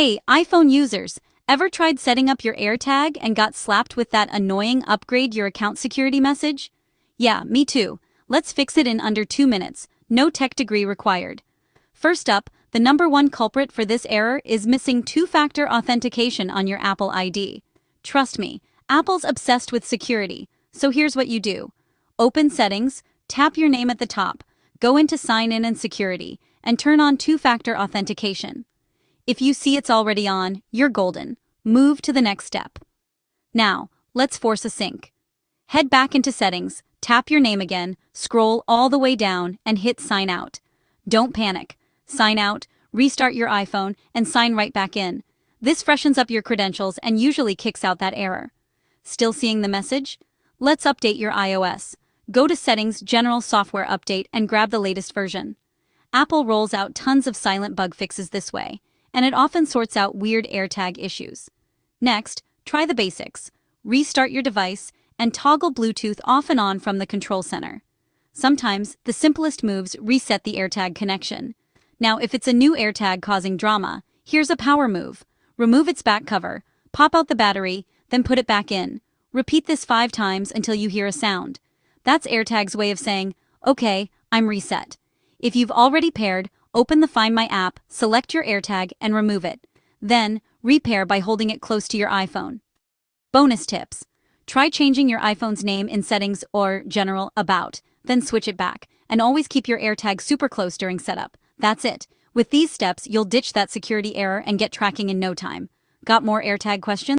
Hey, iPhone users, ever tried setting up your AirTag and got slapped with that annoying upgrade your account security message? Yeah, me too. Let's fix it in under 2 minutes. No tech degree required. First up, the number one culprit for this error is missing two-factor authentication on your Apple ID. Trust me, Apple's obsessed with security, so here's what you do. Open Settings, tap your name at the top, go into Sign In and Security, and turn on two-factor authentication. If you see it's already on, you're golden. Move to the next step. Now, let's force a sync. Head back into Settings, tap your name again, scroll all the way down, and hit Sign Out. Don't panic. Sign out, restart your iPhone, and sign right back in. This freshens up your credentials and usually kicks out that error. Still seeing the message? Let's update your iOS. Go to Settings, General Software Update, and grab the latest version. Apple rolls out tons of silent bug fixes this way, and it often sorts out weird AirTag issues. Next, try the basics. Restart your device and toggle Bluetooth off and on from the control center. Sometimes, the simplest moves reset the AirTag connection. Now, if it's a new AirTag causing drama, here's a power move. Remove its back cover, pop out the battery, then put it back in. Repeat this 5 times until you hear a sound. That's AirTag's way of saying, okay, I'm reset. If you've already paired, open the Find My app, select your AirTag, and remove it. Then, repair by holding it close to your iPhone. Bonus tips. Try changing your iPhone's name in Settings or General About, then switch it back, and always keep your AirTag super close during setup. That's it. With these steps, you'll ditch that security error and get tracking in no time. Got more AirTag questions?